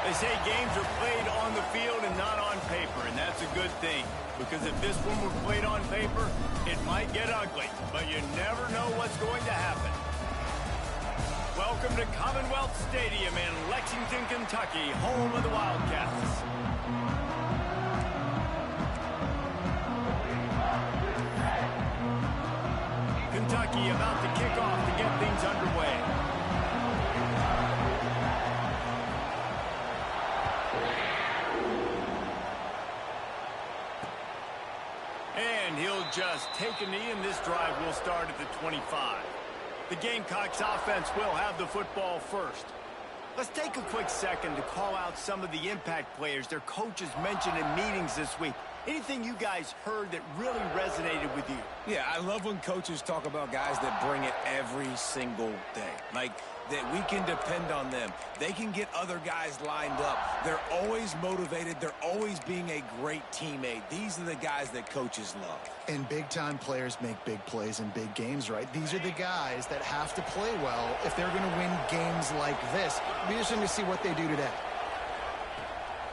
They say games are played on the field and not on paper, and that's a good thing. Because if this one were played on paper, it might get ugly, but you never know what's going to happen. Welcome to Commonwealth Stadium in Lexington, Kentucky, home of the Wildcats. Kentucky about to kick off to get things underway. And he'll just take a knee, and this drive will start at the 25. The Gamecocks offense will have the football first. Let's take a quick second to call out some of the impact players their coaches mentioned in meetings this week. Anything you guys heard that really resonated with you? Yeah, I love when coaches talk about guys that bring it every single day. Like, that we can depend on them. They can get other guys lined up. They're always motivated. They're always being a great teammate. These are the guys that coaches love. And big-time players make big plays in big games, right? These are the guys that have to play well if they're going to win games like this. Be interesting to see what they do today.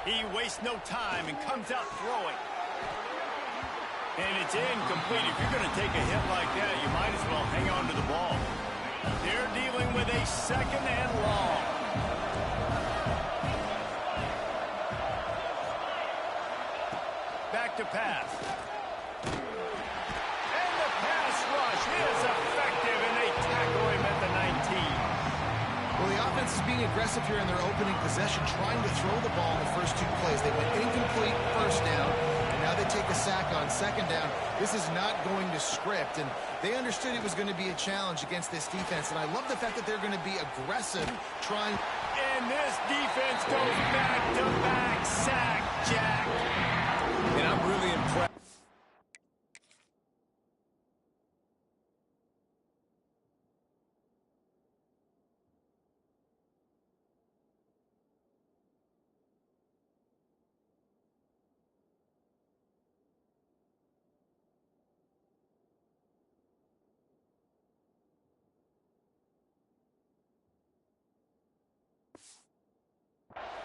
He wastes no time and comes out throwing. And it's incomplete. If you're going to take a hit like that, you might as well hang on to the ball. They're dealing with a second and long. Back to pass. And the pass rush is effective, and they tackle him at the 19. Well, the offense is being aggressive here in their opening possession, trying to throw the ball in the first two plays. They went incomplete first down, and now they take a sack on second down. This is not going to script, and they understood it was going to be a challenge against this defense, and I love the fact that they're going to be aggressive, trying. And this defense goes back-to-back sack, Jack. And I'm really impressed.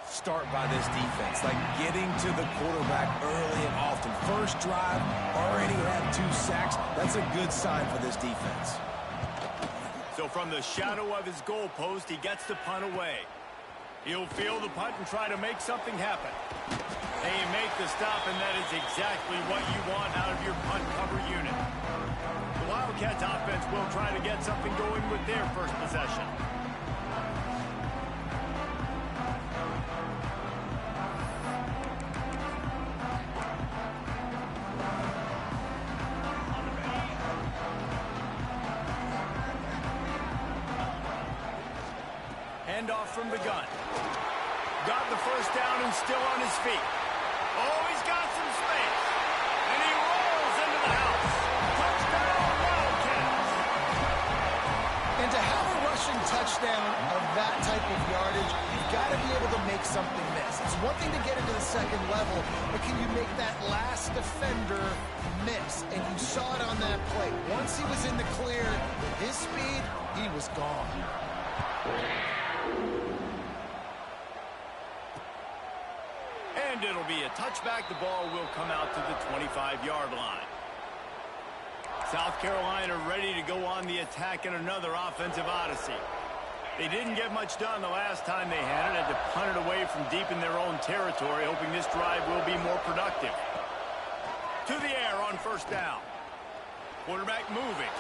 Start by this defense, like getting to the quarterback early and often. First drive, already had 2 sacks. That's a good sign for this defense. So from the shadow of his goal post, he gets the punt away. He'll field the punt and try to make something happen. They make the stop, and that is exactly what you want out of your punt cover unit. The Wildcats offense will try to get something going with their first possession. Handoff from the gun. Got the first down and still on his feet. Oh, he's got some space. And he rolls into the house. Touchdown, Wildcats. And to have a rushing touchdown of that type of yardage, you've got to be able to make something miss. It's one thing to get into the second level, but can you make that last defender miss? And you saw it on that play. Once he was in the clear, with his speed, he was gone. And it'll be a touchback. The ball will come out to the 25-yard line. South Carolina ready to go on the attack in another offensive odyssey. They didn't get much done the last time they had it. Had to punt it away from deep in their own territory, hoping this drive will be more productive. To the air on first down. Quarterback moving.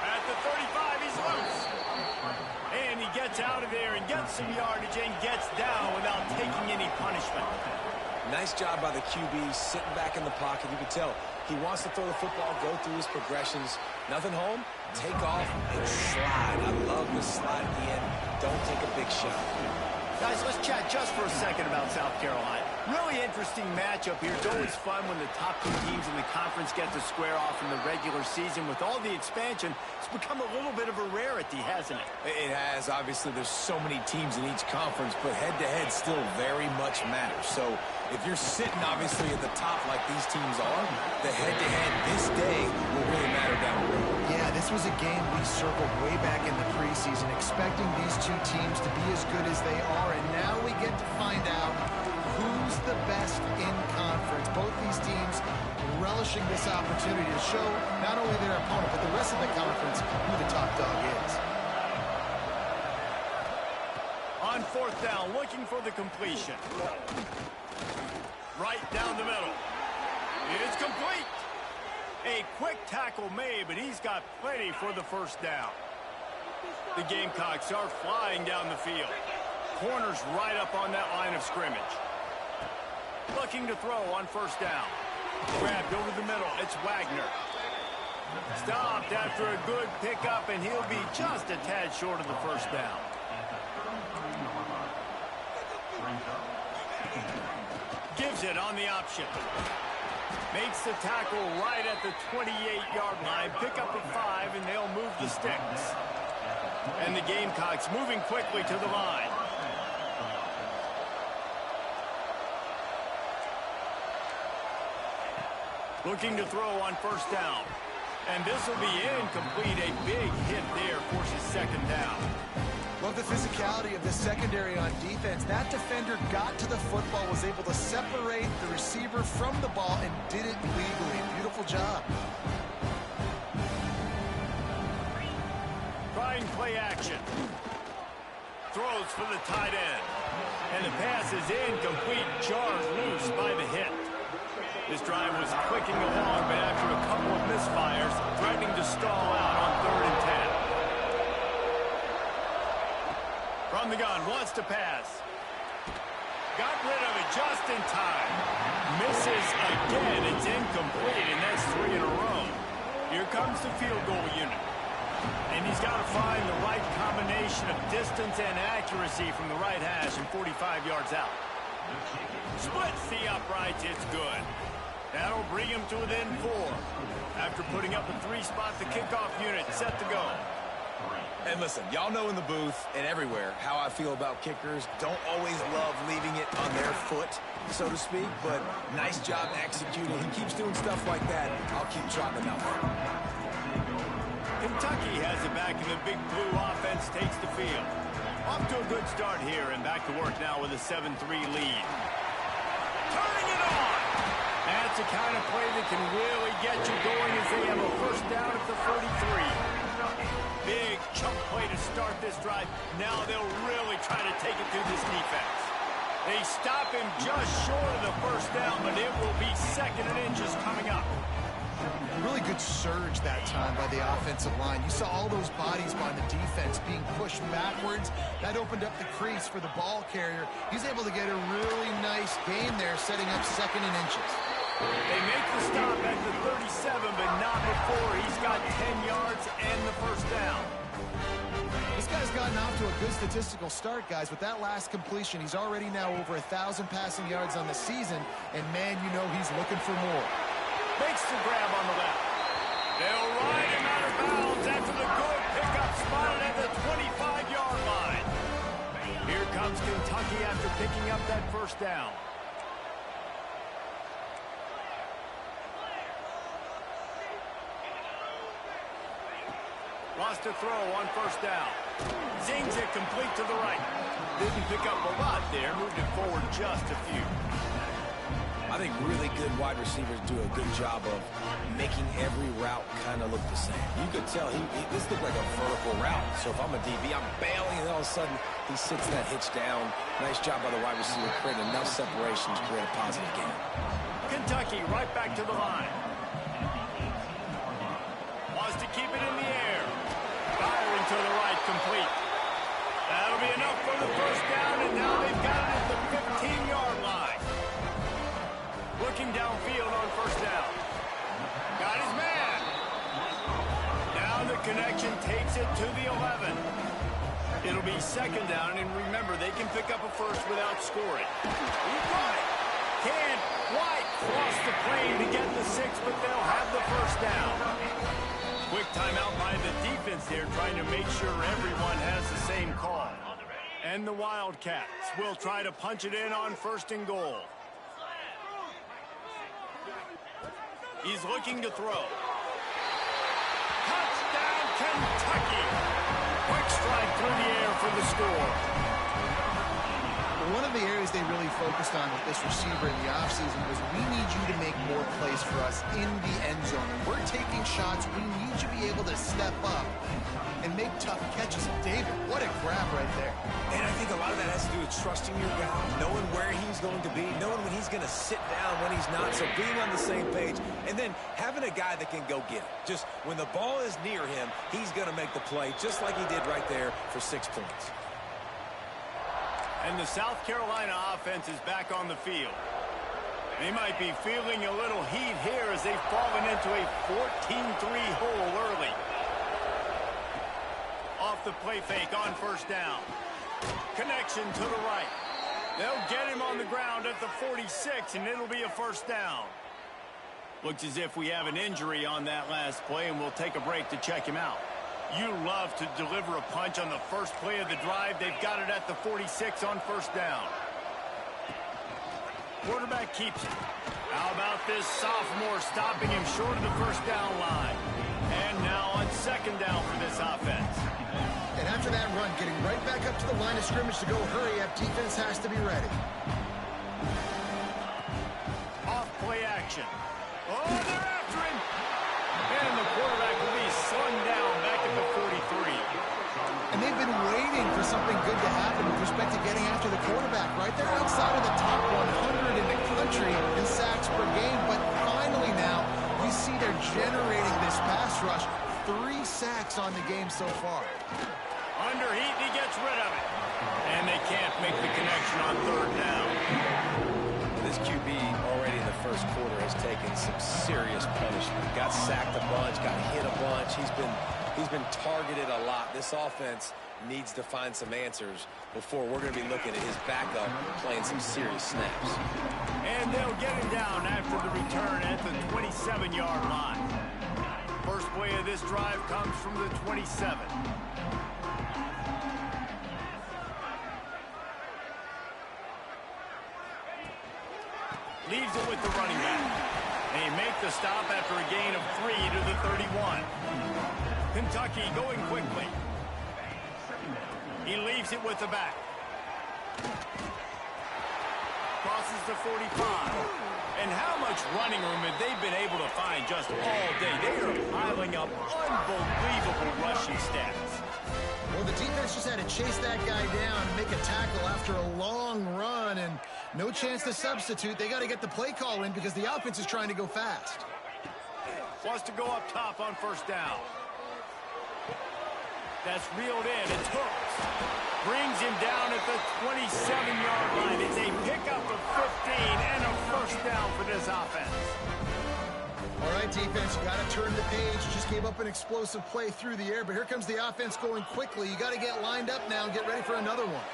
At the 35, he's loose. And he gets out of there and gets some yardage and gets down without taking any punishment. Nice job by the QB, sitting back in the pocket. You can tell he wants to throw the football, go through his progressions. Nothing home, take off, and slide. I love the slide at the end. Don't take a big shot. Guys, let's chat just for a second about South Carolina. Really interesting matchup here. It's always fun when the top 2 teams in the conference get to square off in the regular season. With all the expansion, it's become a little bit of a rarity, hasn't it? It has. Obviously, there's so many teams in each conference, but head-to-head still very much matters. So if you're sitting, obviously, at the top like these teams are, the head-to-head this day will really matter down the road. Yeah, this was a game we circled way back in the preseason, expecting these 2 teams to be as as good as they are, and now we get to find out who's the best in conference. Both these teams relishing this opportunity to show not only their opponent, but the rest of the conference who the top dog is. On fourth down, looking for the completion. Right down the middle. It's complete. A quick tackle made, but he's got plenty for the first down. The Gamecocks are flying down the field. Corners right up on that line of scrimmage. Looking to throw on first down. Grabbed over the middle. It's Wagner. Stopped after a good pickup, and he'll be just a tad short of the first down. Gives it on the option. Makes the tackle right at the 28-yard line. Pick up a 5, and they'll move the sticks. And the Gamecocks moving quickly to the line. Looking to throw on first down. And this will be incomplete. A big hit there forces second down. Love the physicality of the secondary on defense. That defender got to the football, was able to separate the receiver from the ball, and did it legally. Beautiful job. Trying play action. Throws for the tight end. And the pass is incomplete. Jarred loose by the hit. This drive was clicking along, but after a couple of misfires, threatening to stall out on 3rd and 10. From the gun, wants to pass. Got rid of it just in time. Misses again. It's incomplete, and that's 3 in a row. Here comes the field goal unit. And he's got to find the right combination of distance and accuracy from the right hash and 45 yards out. Splits the uprights. It's good. That'll bring him to within 4. After putting up a 3-spot, the kickoff unit set to go. And listen, y'all know in the booth and everywhere how I feel about kickers. Don't always love leaving it on their foot, so to speak, but nice job executing. He keeps doing stuff like that. I'll keep trotting him out there. Kentucky has it back, and the Big Blue offense takes the field. Off to a good start here, and back to work now with a 7-3 lead. Turning it on! That's the kind of play that can really get you going as they have a first down at the 43. Big chunk play to start this drive. Now they'll really try to take it through this defense. They stop him just short of the first down, but it will be 2nd and inches coming up. Really good surge that time by the offensive line. You saw all those bodies by the defense being pushed backwards. That opened up the crease for the ball carrier. He's able to get a really nice gain there, setting up 2nd and inches. They make the stop at the 37, but not before he's got 10 yards and the first down. This guy's gotten off to a good statistical start, guys. With that last completion, he's already now over 1,000 passing yards on the season, and man, you know he's looking for more. Makes the grab on the left. They'll ride him out of bounds after the good pickup spotted at the 25-yard line. Here comes Kentucky after picking up that first down. Lost a throw on first down. Zings it complete to the right. Didn't pick up a lot there. Moved it forward just a few. I think really good wide receivers do a good job of making every route kind of look the same. You could tell this looked like a vertical route. So if I'm a DB, I'm bailing, and all of a sudden he sits that hitch down. Nice job by the wide receiver, creating enough separation to create a positive gain. Kentucky right back to the line. Wants to keep it in the air. Firing to the right, complete. That'll be enough for the first down, and now they've got it at the 15-yard line. Looking downfield on first down. Got his man. Now the connection takes it to the 11. It'll be 2nd down, and remember, they can pick up a first without scoring. He got it. Can't quite cross the plane to get the 6, but they'll have the first down. Quick timeout by the defense there, trying to make sure everyone has the same call. And the Wildcats will try to punch it in on 1st and goal. He's looking to throw. Touchdown, Kentucky! Quick strike through the air for the score. things they really focused on with this receiver in the offseason was we need you to make more plays for us in the end zone. When we're taking shots, we need you to be able to step up and make tough catches. David, what a grab right there. And I think a lot of that has to do with trusting your guy, knowing where he's going to be, knowing when he's going to sit down, when he's not, so being on the same page, and then having a guy that can go get it. Just when the ball is near him, he's going to make the play, just like he did right there for 6 points. And the South Carolina offense is back on the field. They might be feeling a little heat here as they've fallen into a 14-3 hole early. Off the play fake on first down. Connection to the right. They'll get him on the ground at the 46, and it'll be a first down. Looks as if we have an injury on that last play, and we'll take a break to check him out. You love to deliver a punch on the first play of the drive. They've got it at the 46 on first down. Quarterback keeps it. How about this sophomore stopping him short of the first down line? And now on second down for this offense. And after that run, getting right back up to the line of scrimmage to go hurry up, defense has to be ready. Off play action. Oh, they're after him. And the quarterback will be slung down back at the 43. And they've been waiting for something good to happen with respect to getting after the quarterback. Right there outside of the top 100 in the country in sacks per game. But finally now, we see they're generating this pass rush. 3 sacks on the game so far. Under heat, he gets rid of it. And they can't make the connection on third down. This QB already in the first quarter has taken some serious punishment. Got sacked a bunch, got hit a bunch. He's been targeted a lot. This offense needs to find some answers before we're going to be looking at his backup playing some serious snaps. And they'll get him down after the return at the 27-yard line. First play of this drive comes from the 27. Leaves it with the running back. They make the stop after a gain of 3 to the 31. Kentucky going quickly. He leaves it with the back. Crosses the 45. And how much running room have they been able to find just all day? They are piling up unbelievable rushing stats. Well, the defense just had to chase that guy down and make a tackle after a long run, and no chance to substitute. They got to get the play call in because the offense is trying to go fast. Wants to go up top on first down. That's reeled in. It's Hooks. Brings him down at the 27-yard line. It's a pickup of 15 and a first down for this offense. All right, defense, you got to turn the page. You just gave up an explosive play through the air, but here comes the offense going quickly. You got to get lined up now and get ready for another one.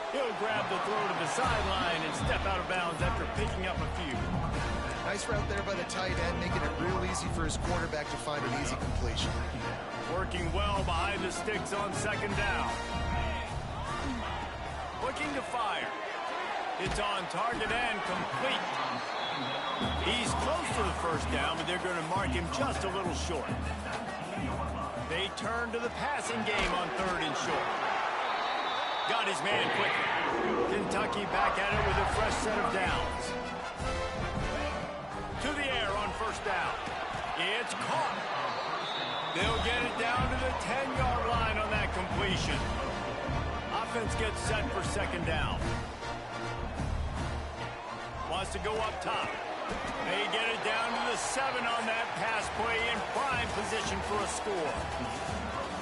He'll grab the throw to the sideline and step out of bounds after picking up a few. Nice route there by the tight end, making it real easy for his quarterback to find an easy completion. Working well behind the sticks on second down. Looking to fire. It's on target and complete. He's close to the first down, but they're going to mark him just a little short. They turn to the passing game on third and short. Got his man quickly. Kentucky back at it with a fresh set of downs. To the air on first down. It's caught. They'll get it down to the 10-yard line on that completion. Offense gets set for second down. Wants to go up top. They get it down to the 7 on that pass play in prime position for a score.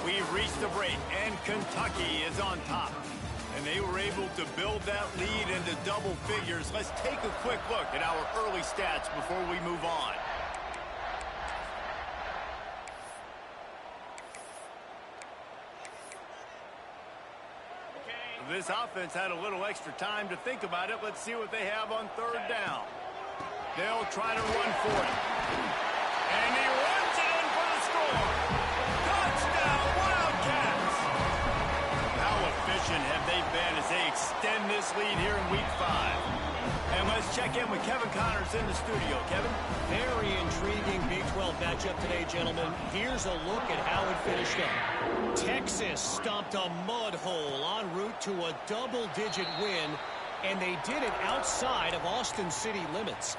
We've reached the break, and Kentucky is on top. And they were able to build that lead into double figures. Let's take a quick look at our early stats before we move on. This offense had a little extra time to think about it. Let's see what they have on third down. They'll try to run for it. And he runs it in for the score. Touchdown, Wildcats! How efficient have they been as they extend this lead here in Week 5? And let's check in with Kevin Connors in the studio. Kevin? Very intriguing Big 12 matchup today, gentlemen. Here's a look at how it finished up. Texas stomped a mud hole en route to a double-digit win and they did it outside of Austin City limits.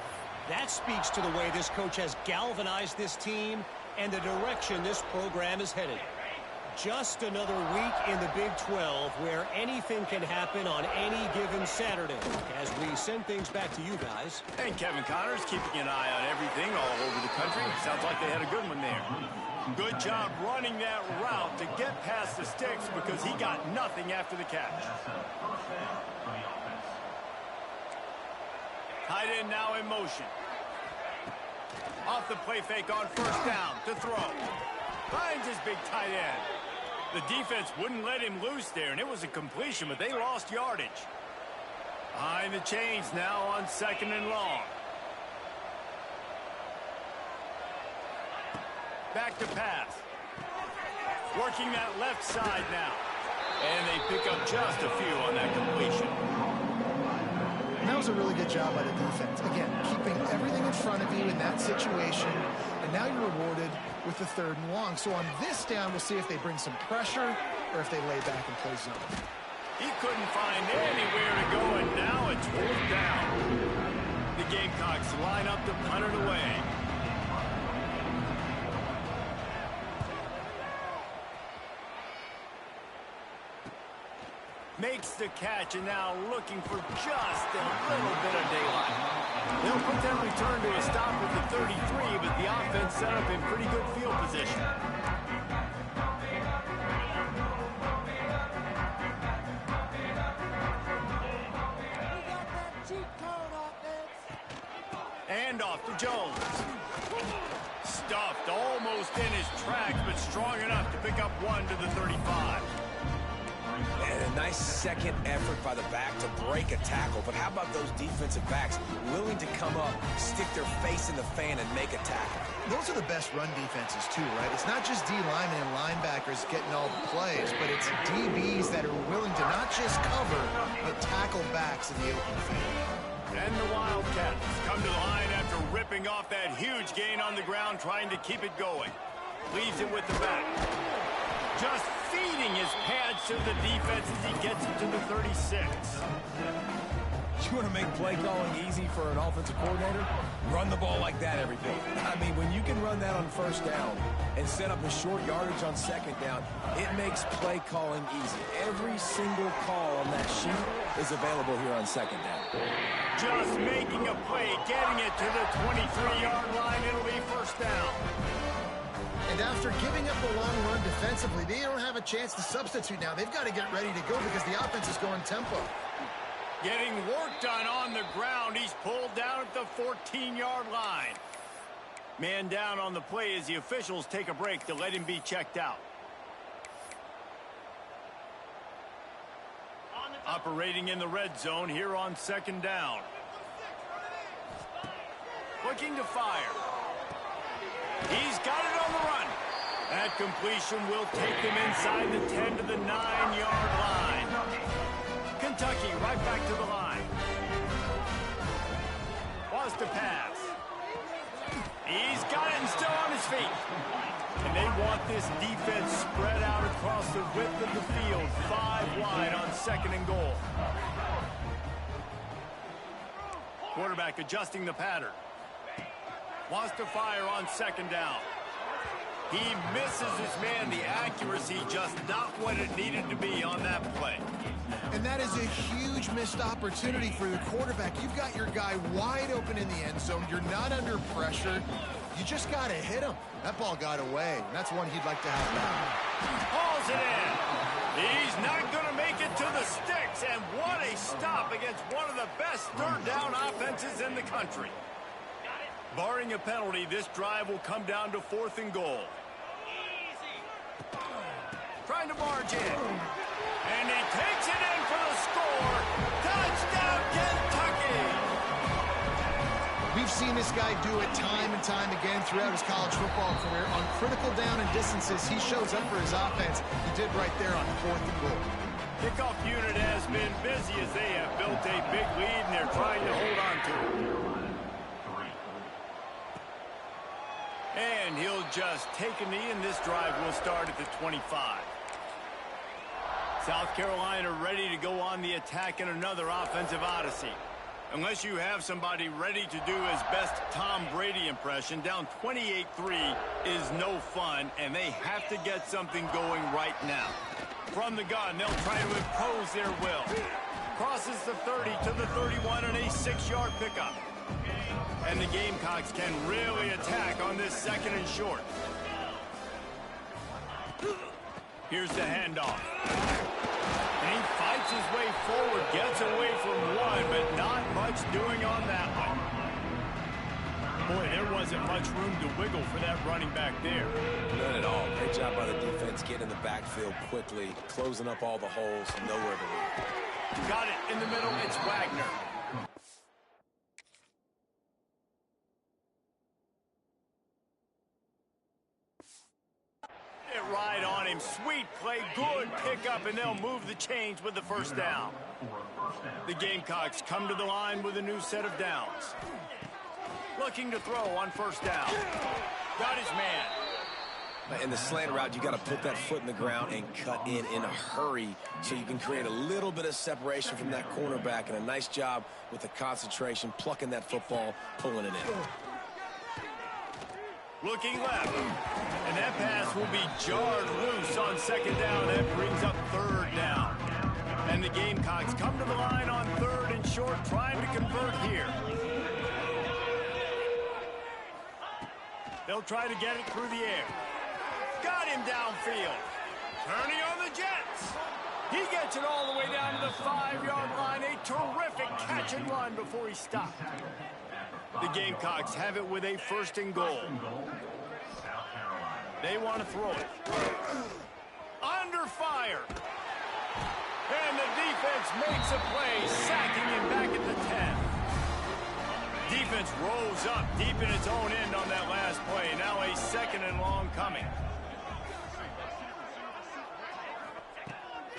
That speaks to the way this coach has galvanized this team and the direction this program is headed. Just another week in the Big 12 where anything can happen on any given Saturday. As we send things back to you guys. And Kevin Connors keeping an eye on everything all over the country. Sounds like they had a good one there. Good job running that route to get past the sticks because he got nothing after the catch. Tight end now in motion. Off the play fake on first down to throw. Finds his big tight end. The defense wouldn't let him loose there, and it was a completion, but they lost yardage. Behind the chains now on second and long. Back to pass. Working that left side now. And they pick up just a few on that completion. And that was a really good job by the defense. Again, keeping everything in front of you in that situation. And now you're rewarded with the third and long. So on this down, we'll see if they bring some pressure or if they lay back and play zone. He couldn't find anywhere to go, and now it's fourth down. The Gamecocks line up to punt it away. Makes the catch, and now looking for just a little bit of daylight. They'll put that return to a stop at the 33, but the offense set up in pretty good field position. And off to Jones. Stuffed almost in his tracks, but strong enough to pick up one to the 35. And a nice second effort by the back to break a tackle. But how about those defensive backs willing to come up, stick their face in the fan, and make a tackle? Those are the best run defenses, too, right? It's not just D linemen and linebackers getting all the plays, but it's DBs that are willing to not just cover, but tackle backs in the open field. And the Wildcats come to the line after ripping off that huge gain on the ground, trying to keep it going. Leaves it with the back. Just feeding his pads to the defense as he gets it to the 36. You want to make play calling easy for an offensive coordinator? Run the ball like that every day. I mean, when you can run that on first down and set up a short yardage on second down, it makes play calling easy. Every single call on that sheet is available here on second down. Just making a play, getting it to the 23-yard line. It'll be first down. And after giving up a long run defensively, they don't have a chance to substitute now. They've got to get ready to go because the offense is going tempo. Getting work done on the ground. He's pulled down at the 14-yard line. Man down on the play as the officials take a break to let him be checked out. Operating in the red zone here on second down. Looking to fire. He's got it on the run. That completion will take them inside the 10 to the 9-yard line. Kentucky right back to the line. Wants to pass. He's got it and still on his feet. And they want this defense spread out across the width of the field. 5 wide on second and goal. Quarterback adjusting the pattern. Wants to fire on second down. He misses his man. The accuracy just not what it needed to be on that play. And that is a huge missed opportunity for the quarterback. You've got your guy wide open in the end zone. You're not under pressure. You just got to hit him. That ball got away. And that's one he'd like to have back. Hauls it in. He's not going to make it to the sticks. And what a stop against one of the best third down offenses in the country. Barring a penalty, this drive will come down to 4th and goal. Trying to barge in. And he takes it in for the score. Touchdown, Kentucky! We've seen this guy do it time and time again throughout his college football career. On critical down and distances, he shows up for his offense. He did right there on 4th and goal. Kickoff unit has been busy as they have built a big lead, and they're trying to hold on to it. And he'll just take a knee, and this drive will start at the 25. South Carolina ready to go on the attack in another offensive odyssey. Unless you have somebody ready to do his best Tom Brady impression, down 28-3 is no fun, and they have to get something going right now. From the gun, they'll try to impose their will. Crosses the 30 to the 31 and a 6-yard pickup. And the Gamecocks can really attack on this 2nd and short. Here's the handoff. And he fights his way forward, gets away from one, but not much doing on that one. Boy, there wasn't much room to wiggle for that running back there. None at all. Great job by the defense getting in the backfield quickly, closing up all the holes, nowhere to lead. Got it in the middle, it's Wagner. Right on him. Sweet play, good pickup, and they'll move the chains with the first down. The Gamecocks come to the line with a new set of downs. Looking to throw on 1st down. Got his man. In the slant route, you got to put that foot in the ground and cut in a hurry so you can create a little bit of separation from that cornerback, and a nice job with the concentration, plucking that football, pulling it in. Looking left, and that pass will be jarred loose on 2nd down. That brings up 3rd down. And the Gamecocks come to the line on 3rd and short, trying to convert here. They'll try to get it through the air. Got him downfield. Turning on the Jets. He gets it all the way down to the 5-yard line. A terrific catch and run before he stopped. The Gamecocks have it with a 1st and goal. They want to throw it. Under fire. And the defense makes a play, sacking him back at the 10. Defense rolls up deep in its own end on that last play. Now a 2nd and long coming.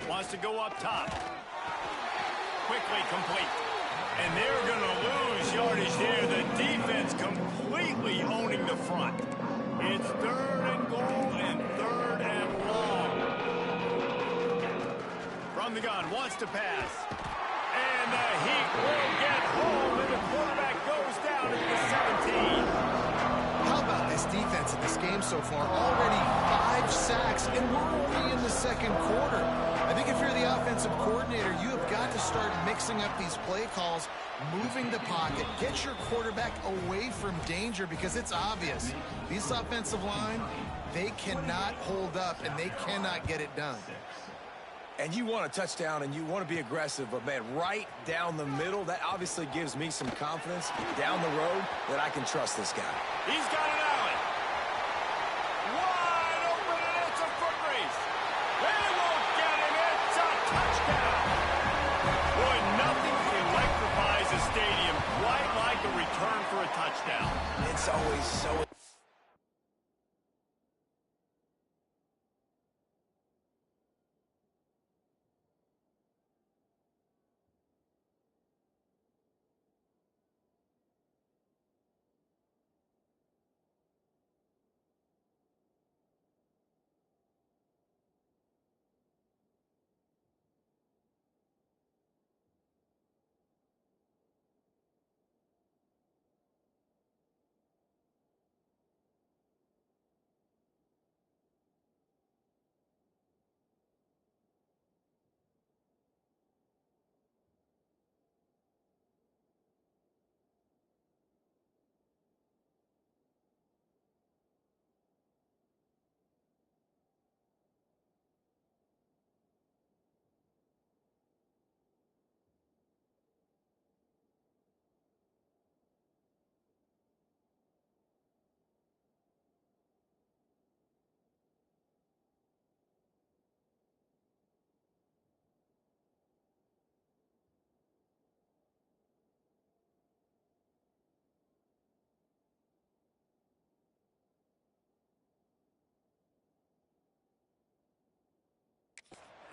Wants to go up top. Quickly complete. And they're going to lose yardage there. The defense completely owning the front. It's 3rd and goal and 3rd and long. From the gun, wants to pass. And the Heat will get home, and the quarterback goes down at the 17. How about this defense in this game so far? Already 5 sacks, and we're only in the 2nd quarter. I think if you're the offensive coordinator, you have got to start mixing up these play calls, moving the pocket, get your quarterback away from danger, because it's obvious. These offensive line, they cannot hold up, and they cannot get it done. And you want a touchdown, and you want to be aggressive, but, man, right down the middle, that obviously gives me some confidence down the road that I can trust this guy. He's got it out. Wide open, and it's a foot race. They won't get him. It's a touchdown. Boy, nothing electrifies a stadium quite like a return for a touchdown. It's always so...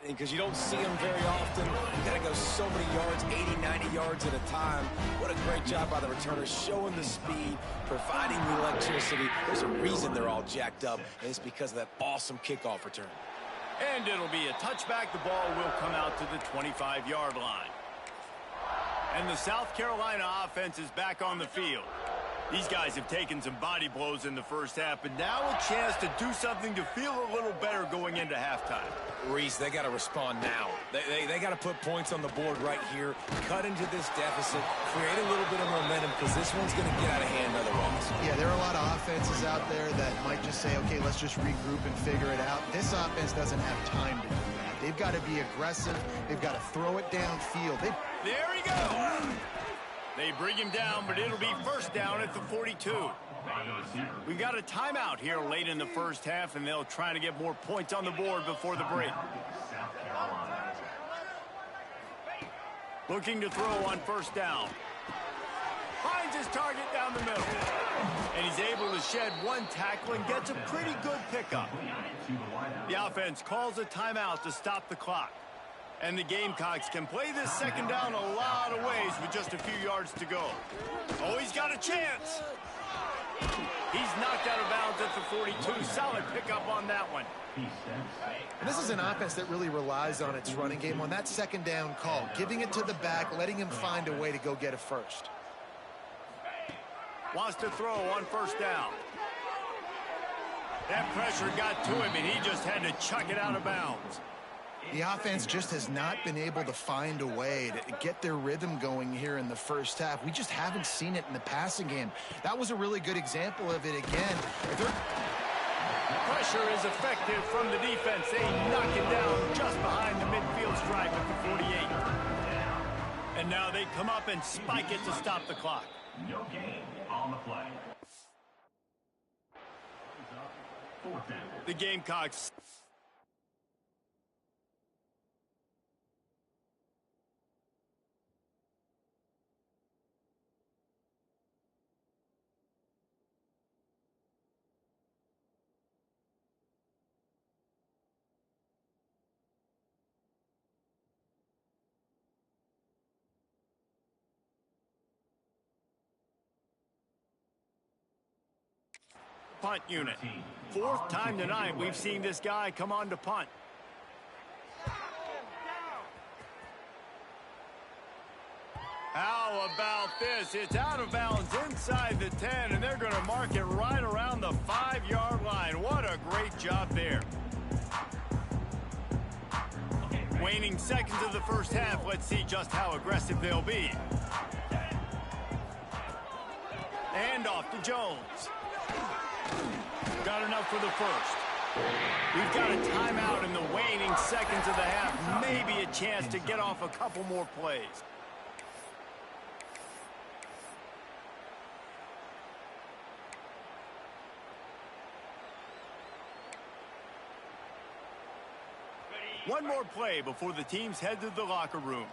because you don't see them very often. You got to go so many yards, 80, 90 yards at a time. What a great job by the returners, showing the speed, providing the electricity. There's a reason they're all jacked up, and it's because of that awesome kickoff return. And it'll be a touchback. The ball will come out to the 25-yard line. And the South Carolina offense is back on the field. These guys have taken some body blows in the first half, but now a chance to do something to feel a little better going into halftime. Reese, they got to respond now. They got to put points on the board right here, cut into this deficit, create a little bit of momentum, because this one's going to get out of hand otherwise. Yeah, there are a lot of offenses out there that might just say, okay, let's just regroup and figure it out. This offense doesn't have time to do that. They've got to be aggressive. They've got to throw it downfield. There he goes. They bring him down, but it'll be first down at the 42. We've got a timeout here late in the first half, and they'll try to get more points on the board before the break. Looking to throw on first down. Finds his target down the middle. And he's able to shed one tackle and gets a pretty good pickup. The offense calls a timeout to stop the clock. And the Gamecocks can play this second down a lot of ways with just a few yards to go. Oh, he's got a chance. He's knocked out of bounds at the 42. Solid pickup on that one. And this is an offense that really relies on its running game on that second down call, giving it to the back, letting him find a way to go get a first. Wants to throw on first down. That pressure got to him, and he just had to chuck it out of bounds. The offense just has not been able to find a way to get their rhythm going here in the first half. We just haven't seen it in the passing game. That was a really good example of it again. Pressure is effective from the defense. They knock it down just behind the midfield stripe at the 48. And now they come up and spike it to stop the clock. No gain on the play. The Gamecocks. Punt unit. Fourth time tonight we've seen this guy come on to punt. How about this? It's out of bounds inside the 10, and they're going to mark it right around the 5-yard line. What a great job there. Waning seconds of the first half. Let's see just how aggressive they'll be. And off to Jones. Got enough for the first. We've got a timeout in the waning seconds of the half. Maybe a chance to get off a couple more plays. One more play before the teams head to the locker rooms.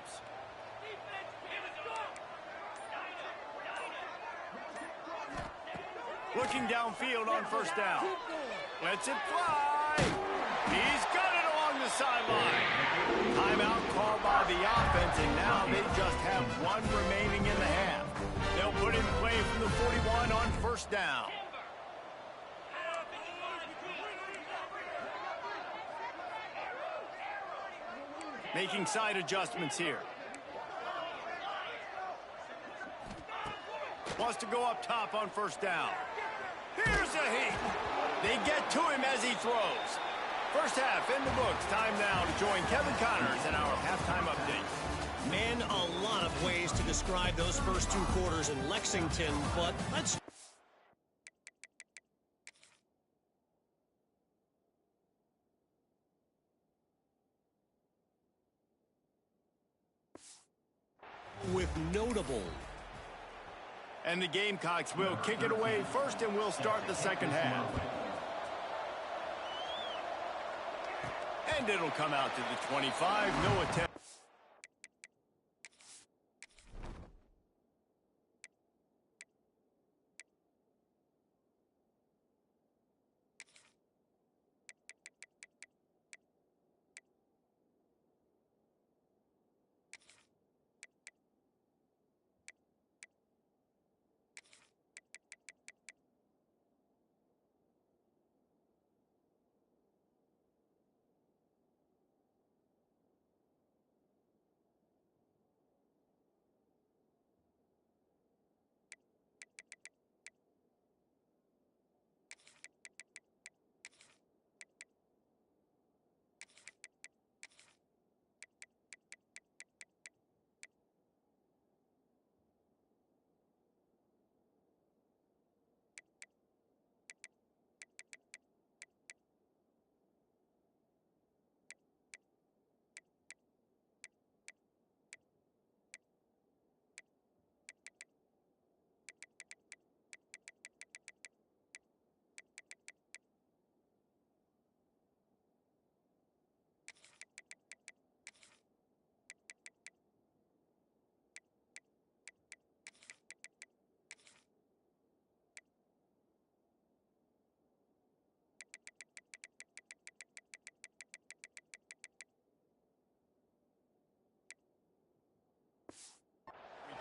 Looking downfield on first down. Lets it fly. He's got it along the sideline. Timeout called by the offense, and now they just have one remaining in the half. They'll put in play from the 41 on first down. Making side adjustments here. Wants to go up top on first down. Here's a heat. They get to him as he throws. First half in the books. Time now to join Kevin Connors in our halftime update. Man, a lot of ways to describe those first two quarters in Lexington, but let's... with notable. And the Gamecocks will kick it away first, and we'll start the second half. And it'll come out to the 25. No attempt.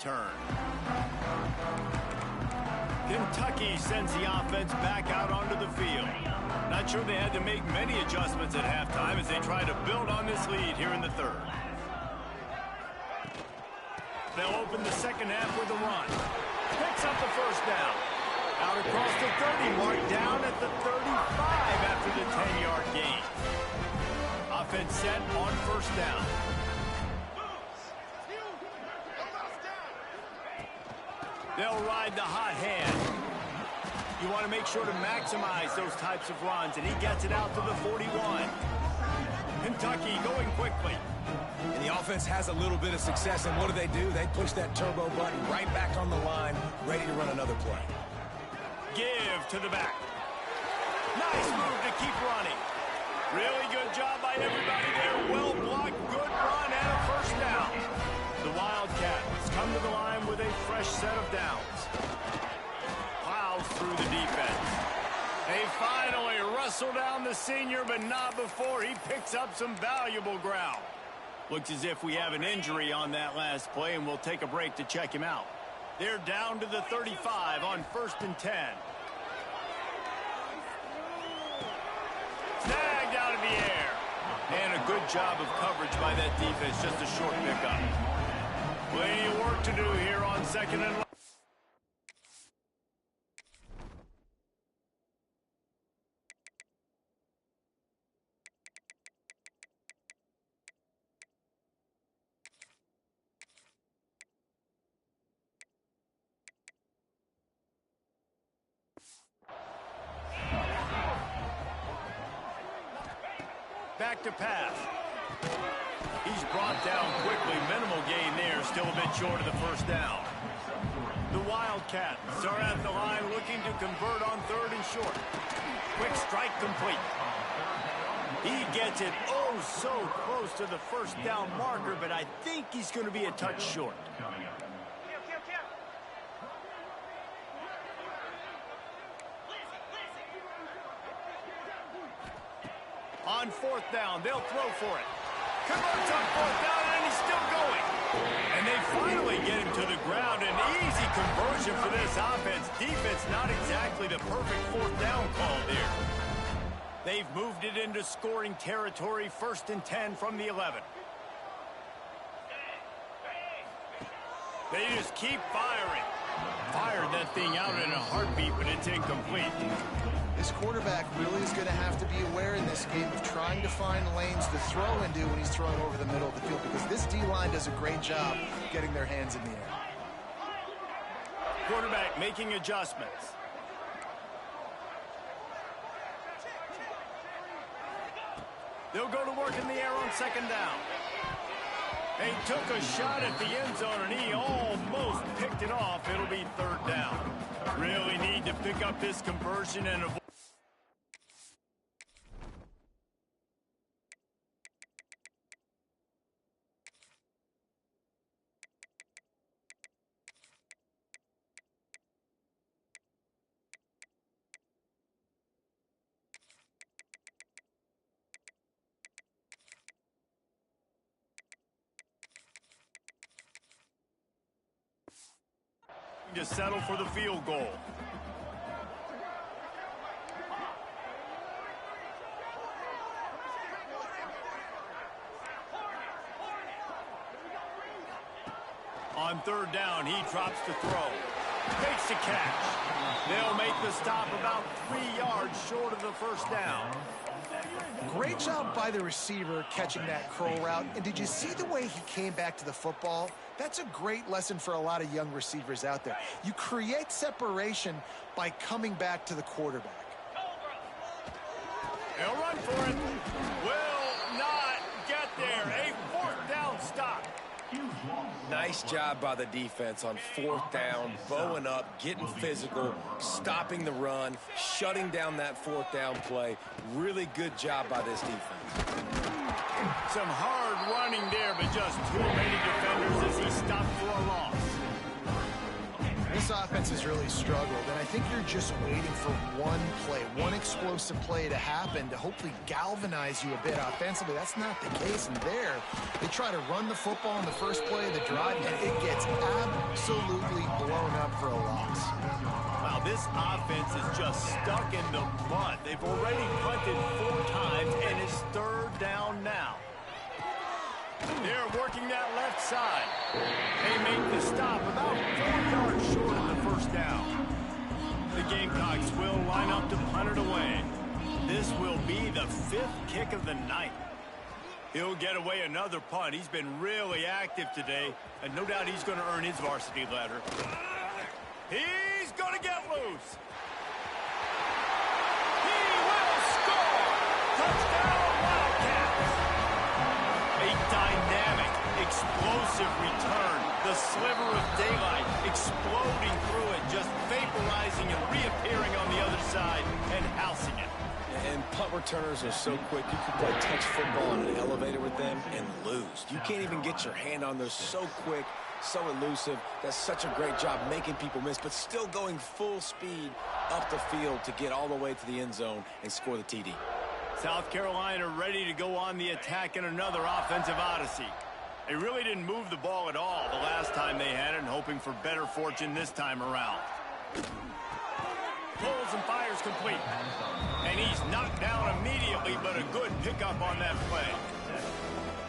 return. Kentucky sends the offense back out onto the field. Not sure they had to make many adjustments at halftime as they try to build on this lead here in the third. They'll open the second half with a run. Picks up the first down. Out across the 30 mark, down at the 35 after the 10-yard gain. Offense set on first down. They'll ride the hot hand. You want to make sure to maximize those types of runs, and he gets it out to the 41. Kentucky going quickly. And the offense has a little bit of success, and what do? They push that turbo button right back on the line, ready to run another play. Give to the back. Nice move to keep running. Really good job by everybody there. Well blocked, good run, and a first down. The Wildcats come to the line with a fresh set of downs. Plows through the defense. They finally wrestle down the senior, but not before he picks up some valuable ground. Looks as if we have an injury on that last play, and we'll take a break to check him out. They're down to the 35 on 1st and 10. Snagged out of the air. And a good job of coverage by that defense. Just a short pickup. Plenty of work to do here on 2nd and long. Back to pass. He's brought down quickly. Minimal gain there. Still a bit short of the first down. The Wildcats are at the line looking to convert on 3rd and short. Quick strike complete. He gets it oh so close to the first down marker, but I think he's going to be a touch short. On 4th down, they'll throw for it. Converts on 4th down, and he's still going. And they finally get him to the ground. An easy conversion for this offense. Defense not exactly the perfect 4th down call there. They've moved it into scoring territory. 1st and 10 from the 11. They just keep firing. Fired that thing out in a heartbeat, but it's incomplete. This quarterback really is going to have to be aware in this game of trying to find lanes to throw into when he's throwing over the middle of the field, because this D-line does a great job getting their hands in the air. Quarterback making adjustments. They'll go to work in the air on 2nd down. They took a shot at the end zone, and he almost picked it off. It'll be 3rd down. Really need to pick up this conversion and avoid. To settle for the field goal. On 3rd down, he drops to throw. Makes the catch. They'll make the stop about 3 yards short of the first down. Great job by the receiver catching that curl route. And did you see the way he came back to the football? That's a great lesson for a lot of young receivers out there. You create separation by coming back to the quarterback. They'll run for it. Will not get there. A 4th down stop. Nice job by the defense on 4th down, bowing up, getting physical, stopping the run, shutting down that 4th down play. Really good job by this defense. Some hard running there, but just too many defenders as he stopped for a loss. This offense offense has really struggled, and I think you're just waiting for one play, one explosive play to happen to hopefully galvanize you a bit offensively. That's not the case, and there, they try to run the football in the first play of the drive, and it gets absolutely blown up for a loss. Wow, this offense is just stuck in the mud. They've already punted 4 times, and it's 3rd down now. They're working that left side. They make the stop about 4 yards short of the first down. The Gamecocks will line up to punt it away. This will be the 5th kick of the night. He'll get away another punt. He's been really active today, and no doubt he's going to earn his varsity letter. He's going to get loose. He will score. Touchdown, Wildcats. A dynamic, explosive return. The sliver of daylight exploding through it, just vaporizing and reappearing on the other side and housing it. And punt returners are so quick. You can play touch football on an elevator with them and lose. You can't even get your hand on those. So quick, so elusive. Does such a great job making people miss, but still going full speed up the field to get all the way to the end zone and score the TD. South Carolina ready to go on the attack in another offensive odyssey. They really didn't move the ball at all the last time they had it, and hoping for better fortune this time around. Pulls and fires complete. And he's knocked down immediately, but a good pickup on that play.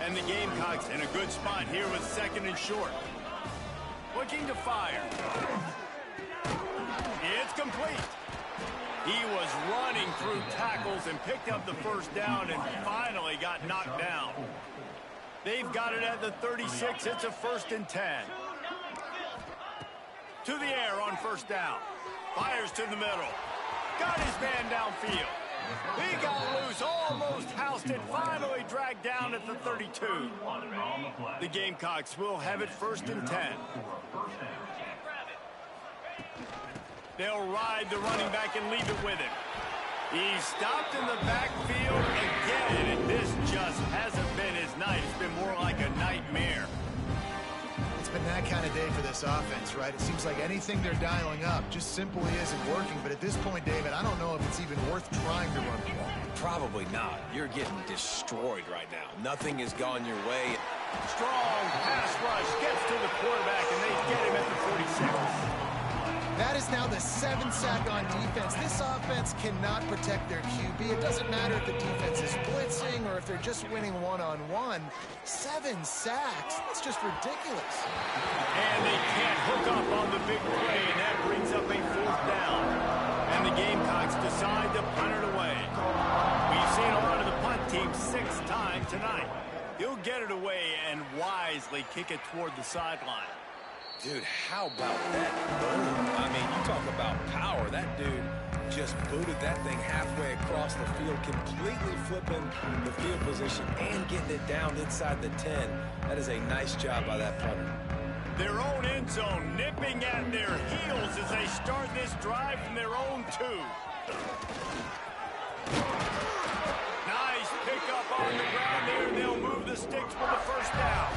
And the Gamecocks in a good spot here with 2nd and short. Looking to fire. It's complete. He was running through tackles and picked up the first down and finally got knocked down. They've got it at the 36. It's a 1st and 10. To the air on 1st down. Fires to the middle. Got his man downfield. He got loose, almost housed it, finally dragged down at the 32. The Gamecocks will have it 1st and 10. They'll ride the running back and leave it with him. He's stopped in the backfield again, and this just hasn't been his night. It's been more like a nightmare. It's been that kind of day for this offense, right? It seems like anything they're dialing up just simply isn't working. But at this point, David, I don't know if it's even worth trying to run the ball. Probably not. You're getting destroyed right now. Nothing has gone your way. Strong pass rush gets to the quarterback, and they get him at the 46. That is now the 7th sack on defense. This offense cannot protect their QB. It doesn't matter if the defense is blitzing or if they're just winning one-on-one. 7 sacks? That's just ridiculous. And they can't hook up on the big play, and that brings up a 4th down. And the Gamecocks decide to punt it away. We've seen a lot of the punt team 6 times tonight. He'll get it away and wisely kick it toward the sideline. Dude, how about that boom? I mean, you talk about power. That dude just booted that thing halfway across the field, completely flipping the field position and getting it down inside the 10. That is a nice job by that punter. Their own end zone nipping at their heels as they start this drive from their own 2. Nice pickup on the ground there. They'll move the sticks for the 1st down.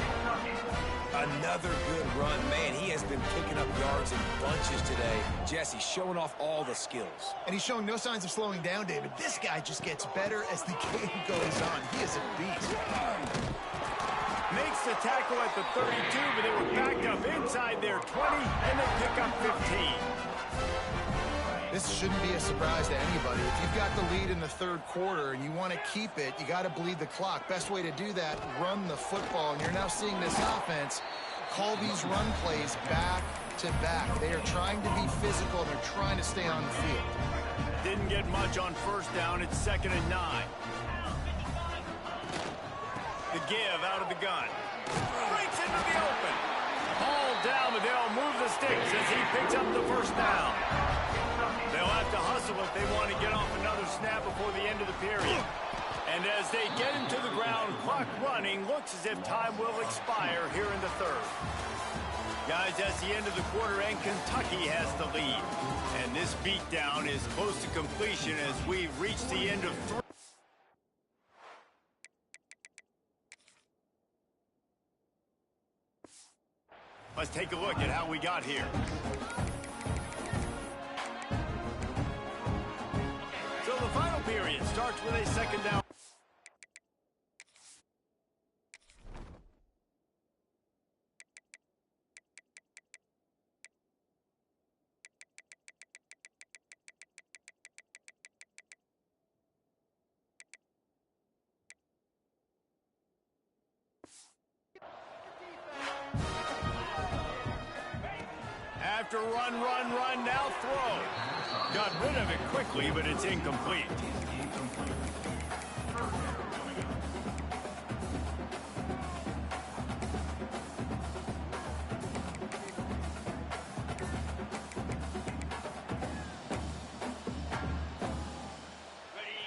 Another good run. Man, he has been picking up yards in bunches today. Jesse showing off all the skills. And he's showing no signs of slowing down, David. This guy just gets better as the game goes on. He is a beast. Makes the tackle at the 32, but they were backed up inside their 20, and they pick up 15. This shouldn't be a surprise to anybody. If you've got the lead in the 3rd quarter and you want to keep it, you got to bleed the clock. Best way to do that, run the football. And you're now seeing this offense call these run plays back to back. They are trying to be physical, and they're trying to stay on the field. Didn't get much on 1st down. It's 2nd and 9. The give out of the gun. Breaks into the open. Hauled down, but they'll move the sticks as he picks up the 1st down. They'll have to hustle if they want to get off another snap before the end of the period. And as they get him to the ground, clock running, looks as if time will expire here in the 3rd. Guys, that's the end of the quarter, and Kentucky has the lead. And this beatdown is close to completion as we've reached the end of 3. Let's take a look at how we got here. starts with a second down. After run, now throw. Got rid of it quickly, but it's incomplete.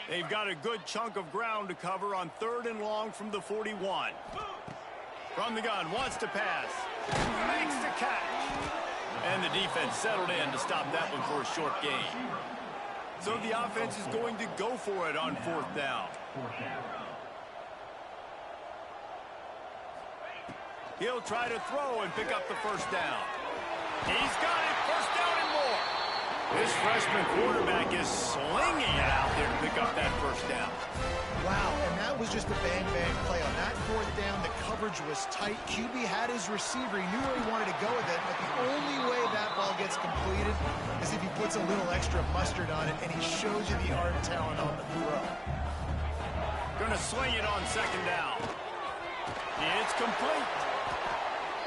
They've got a good chunk of ground to cover on 3rd and long from the 41. From the gun, wants to pass. Makes the catch. And the defense settled in to stop that one for a short gain. So the offense is going to go for it on 4th down. He'll try to throw and pick up the first down. He's got it, first down and more. This freshman quarterback is slinging it out there to pick up that first down. Wow, and that was just a bang-bang play. On that 4th down, the coverage was tight. QB had his receiver. He knew where he wanted to go with it, but the only way that ball gets completed is if he puts a little extra mustard on it, and he shows you the arm talent on the throw. Gonna swing it on 2nd down. It's complete.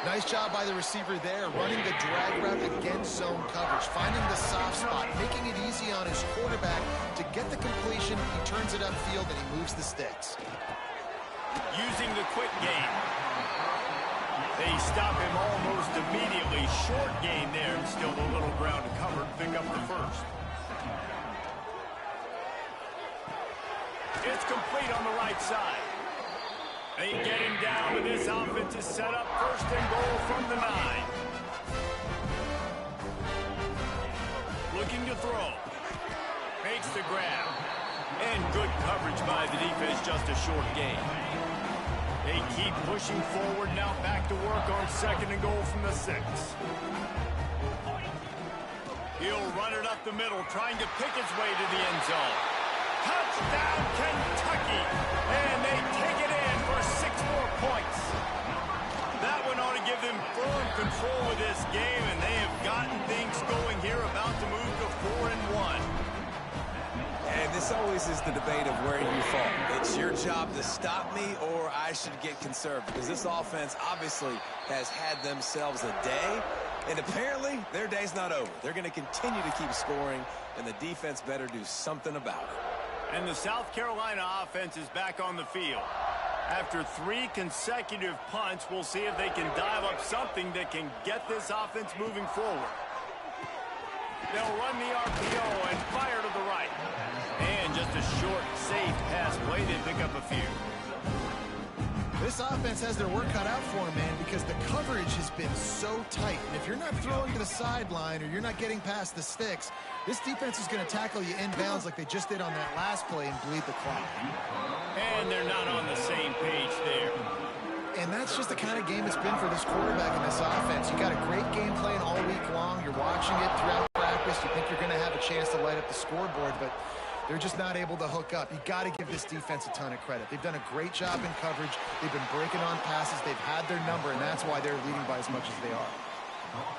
Nice job by the receiver there, running the drag route against zone coverage, finding the soft spot, making it easy on his quarterback to get the completion. He turns it upfield, and he moves the sticks. Using the quick game. They stop him almost immediately. Short gain there, and still a little ground to cover to pick up the first. It's complete on the right side. They get him down, but this offense is set up 1st and goal from the 9. Looking to throw. Makes the grab. And good coverage by the defense, just a short gain. They keep pushing forward, now back to work on 2nd and goal from the 6. He'll run it up the middle, trying to pick its way to the end zone. Touchdown, Kentucky! And they take it in for 6 more points. That one ought to give them firm control of this game, and they have gotten things going here, about to move to 4-1. And this always is the debate of where you fall. It's your job to stop me, or I should get conservative, because this offense obviously has had themselves a day, and apparently their day's not over. They're going to continue to keep scoring, and the defense better do something about it. And the South Carolina offense is back on the field. After 3 consecutive punts, we'll see if they can dial up something that can get this offense moving forward. They'll run the RPO and fire to the right. And just a short, safe pass play. They pick up a few. This offense has their work cut out for them, man, because the coverage has been so tight. And if you're not throwing to the sideline or you're not getting past the sticks, this defense is going to tackle you inbounds like they just did on that last play and bleed the clock. And they're not on the same page there. And that's just the kind of game it's been for this quarterback in this offense. You got a great game plan all week long. You're watching it throughout practice. You think you're going to have a chance to light up the scoreboard, but they're just not able to hook up. You got to give this defense a ton of credit. They've done a great job in coverage. They've been breaking on passes. They've had their number, and that's why they're leading by as much as they are.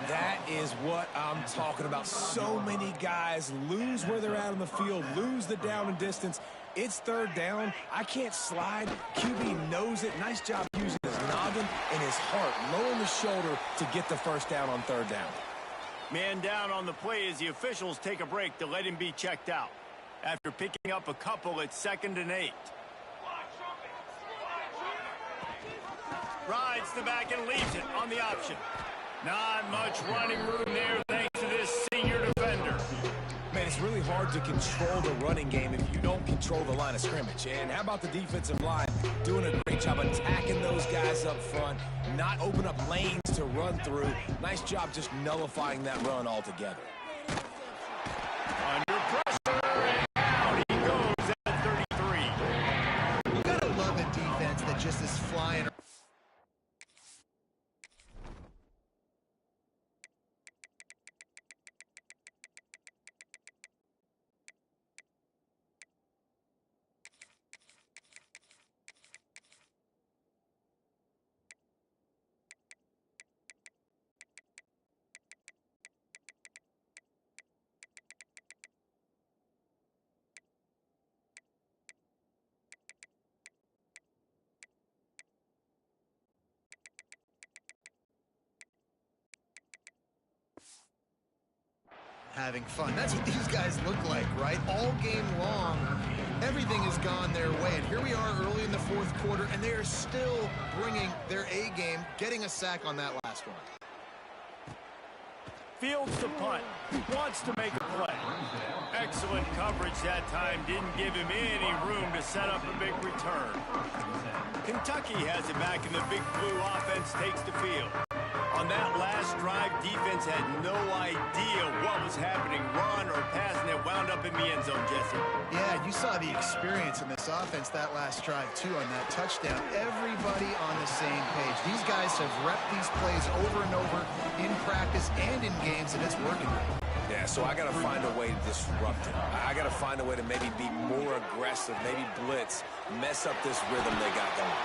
That is what I'm talking about. So many guys lose where they're at on the field, lose the down and distance. It's 3rd down. I can't slide. QB knows it. Nice job using his noggin and his heart, lowering the shoulder to get the first down on 3rd down. Man down on the play as the officials take a break to let him be checked out. After picking up a couple at 2nd and 8. Rides the back and leaves it on the option. Not much running room there thanks to this senior defender. Man, it's really hard to control the running game if you don't control the line of scrimmage. And how about the defensive line doing a great job attacking those guys up front, not open up lanes to run through. Nice job just nullifying that run altogether. Under pressure, and out he goes at 33. You gotta love a defense that just is flying. having fun. That's what these guys look like, right? All game long, everything has gone their way. And here we are early in the fourth quarter, and they are still bringing their A game, getting a sack on that last one. Fields the punt. Wants to make a play. Excellent coverage that time. Didn't give him any room to set up a big return. Kentucky has it back, and the Big Blue offense takes the field. On that last drive, defense had no idea what was happening. Run or pass, and it wound up in the end zone, Jesse. Yeah, you saw the experience in this offense that last drive, too, on that touchdown. Everybody on the same page. These guys have repped these plays over and over in practice and in games, and it's working. Yeah, so I got to find a way to disrupt it. I got to find a way to maybe be more aggressive, maybe blitz, mess up this rhythm they got going.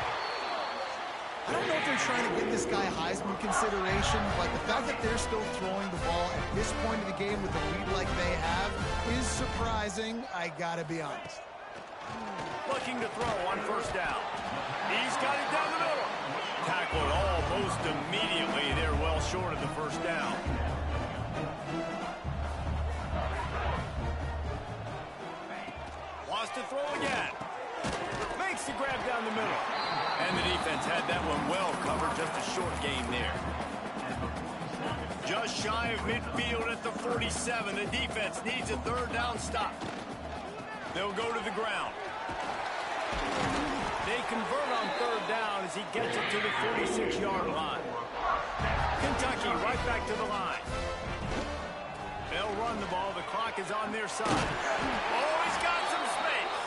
I don't know if they're trying to get this guy Heisman consideration, but the fact that they're still throwing the ball at this point of the game with the lead like they have is surprising, I got to be honest. Looking to throw on first down. He's got it down the middle. Tackled almost immediately. They're well short of the first down. Wants to throw again. Makes the grab down the middle. And the defense had that one well covered. Just a short gain there. Just shy of midfield at the 47. The defense needs a third down stop. They'll go to the ground. They convert on third down as he gets it to the 46-yard line. Kentucky right back to the line. They'll run the ball. The clock is on their side. Oh, he's got some space.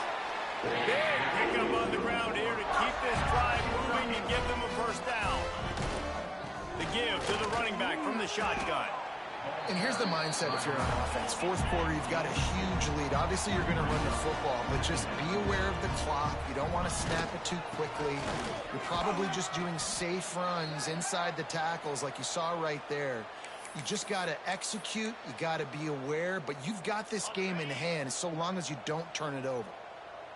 Big pickup on the ground here to keep this drive moving and give them a first down. The give to the running back from the shotgun. And here's the mindset if you're on offense. Fourth quarter, you've got a huge lead. Obviously, you're going to run the football, but just be aware of the clock. You don't want to snap it too quickly. You're probably just doing safe runs inside the tackles like you saw right there. You just got to execute. You got to be aware, but you've got this game in hand so long as you don't turn it over.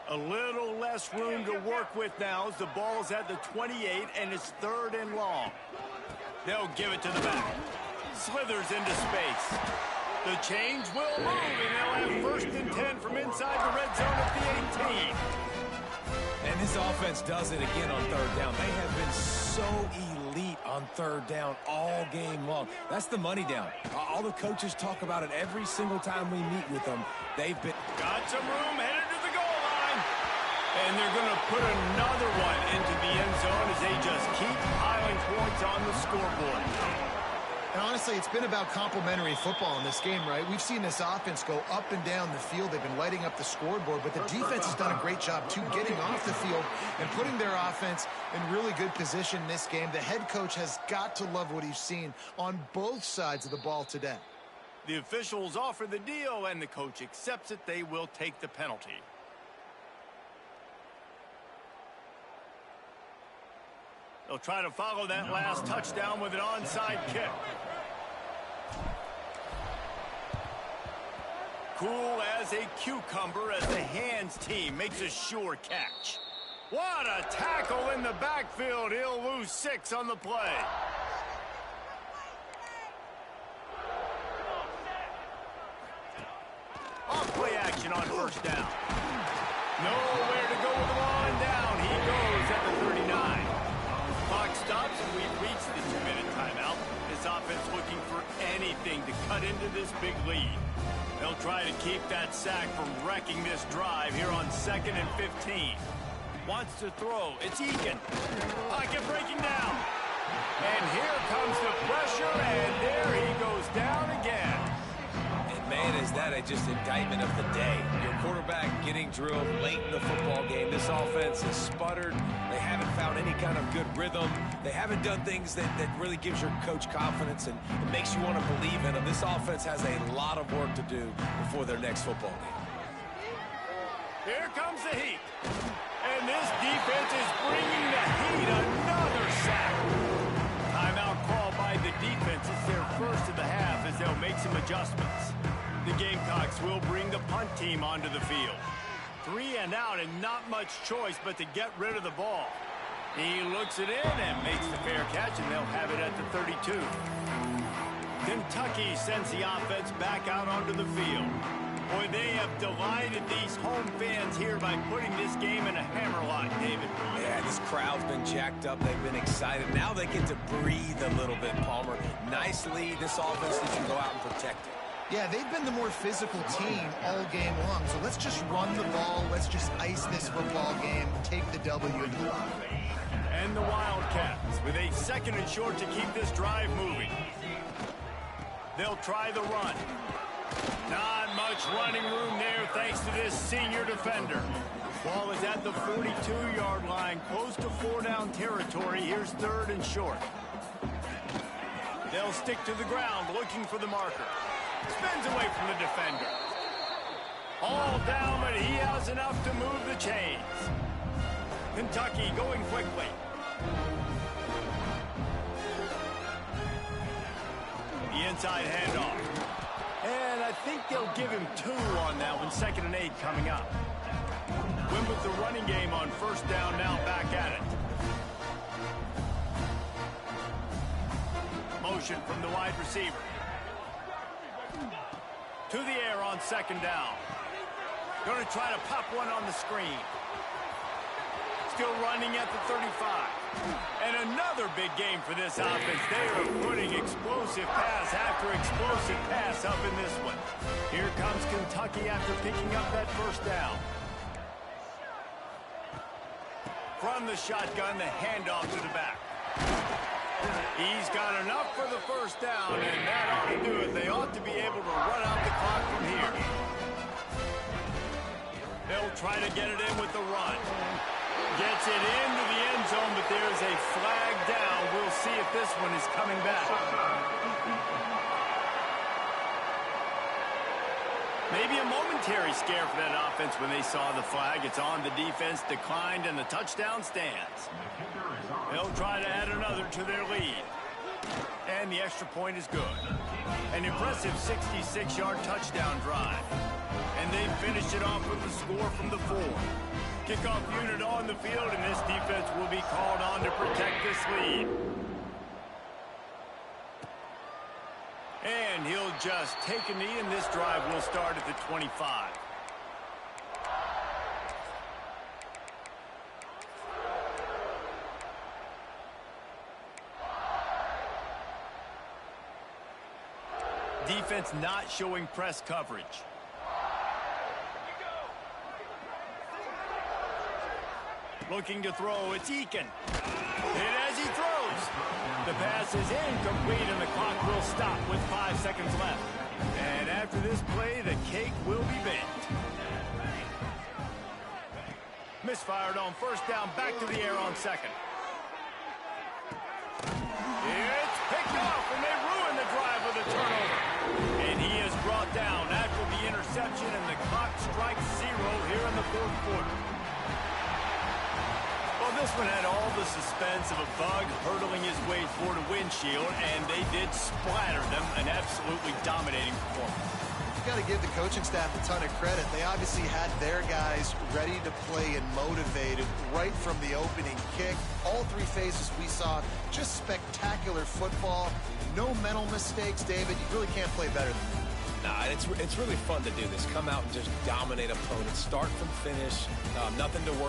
A little less room to work with now as the ball's at the 28 and it's third and long. They'll give it to the back. Slithers into space. The change will move, and they'll have first and 10 from inside the red zone at the 18. And this offense does it again on third down. They have been so elite on third down all game long. That's the money down. All the coaches talk about it every single time we meet with them. They've been... Got some room, headed to the goal line. And they're going to put another one into the end zone as they just keep piling points on the scoreboard. And honestly, it's been about complementary football in this game, right? We've seen this offense go up and down the field. They've been lighting up the scoreboard, but the defense has done a great job, too, getting off the field and putting their offense in really good position in this game. The head coach has got to love what he's seen on both sides of the ball today. The officials offer the deal, and the coach accepts it. They will take the penalty. They'll try to follow that last touchdown with an onside kick. Cool as a cucumber as the hands team makes a sure catch. What a tackle in the backfield. He'll lose 6 on the play. Off play action on first down. Nowhere to go with the ball and down. He goes at the 39. Clock stops, and we've reached the 2-minute timeout. This offense looking for anything to cut into this big lead. They'll try to keep that sack from wrecking this drive here on 2nd and 15. Wants to throw. It's Egan. Pocket breaking down. And here comes the pressure, and there he goes down again. And man, is that just indictment of the day. Your quarterback getting drilled late in the football game. This offense has sputtered. They haven't found any kind of good rhythm. They haven't done things that really gives your coach confidence and it makes you want to believe in them. This offense has a lot of work to do before their next football game. Here comes the heat. And this defense is bringing the heat. Another sack. Timeout call by the defense. It's their first of the half as they'll make some adjustments. The Gamecocks will bring the punt team onto the field. 3 and out and not much choice but to get rid of the ball. He looks it in and makes the fair catch, and they'll have it at the 32. Kentucky sends the offense back out onto the field. Boy, they have delighted these home fans here by putting this game in a hammerlock, David. Yeah, this crowd's been jacked up. They've been excited. Now they get to breathe a little bit, Palmer. Nice lead. This offense needs to go out and protect it. Yeah, they've been the more physical team all game long. So let's just run the ball. Let's just ice this football game. Take the W into the locker. And the Wildcats with a 2nd and short to keep this drive moving. They'll try the run. Not much running room there thanks to this senior defender. Ball is at the 42-yard line, close to 4-down territory. Here's 3rd and short. They'll stick to the ground looking for the marker. Spins away from the defender. All down, but he has enough to move the chains. Kentucky going quickly. The inside handoff. And I think they'll give him 2 on that one. 2nd and 8 coming up. Win with the running game on 1st down, now back at it. Motion from the wide receiver. To the air on 2nd down. Going to try to pop one on the screen. Still running at the 35. And another big game for this offense. They are putting explosive pass after explosive pass up in this one. Here comes Kentucky after picking up that 1st down. From the shotgun, the handoff to the back. He's got enough for the 1st down, and that ought to do it. They ought to be able to run out the clock from here. They'll try to get it in with the run. Gets it into the end zone, but there's a flag down. We'll see if this one is coming back. Maybe a momentary scare for that offense when they saw the flag. It's on. The defense declined, and the touchdown stands. They'll try to add another to their lead. And the extra point is good. An impressive 66-yard touchdown drive. And they finished it off with a score from the 4. Kickoff unit on the field, and this defense will be called on to protect this lead. And he'll just take a knee, and this drive will start at the 25. Defense not showing press coverage. Looking to throw, it's Eakin. And as he throws, the pass is incomplete, and the clock will stop with 5 seconds left. And after this play, the cake will be baked. Misfired on 1st down, back to the air on 2nd. It's picked off, and they ruin the drive with a turnover. And he is brought down after the interception, and the clock strikes 0 here in the 4th quarter. Well, this one had all the suspense of a bug hurtling his way toward a windshield, and they did splatter them. An absolutely dominating performance. You've got to give the coaching staff a ton of credit. They obviously had their guys ready to play and motivated right from the opening kick. All 3 phases we saw, just spectacular football. No mental mistakes, David. You really can't play better than that. Nah, it's really fun to do this. Come out and just dominate opponents. Start from finish. Nothing to worry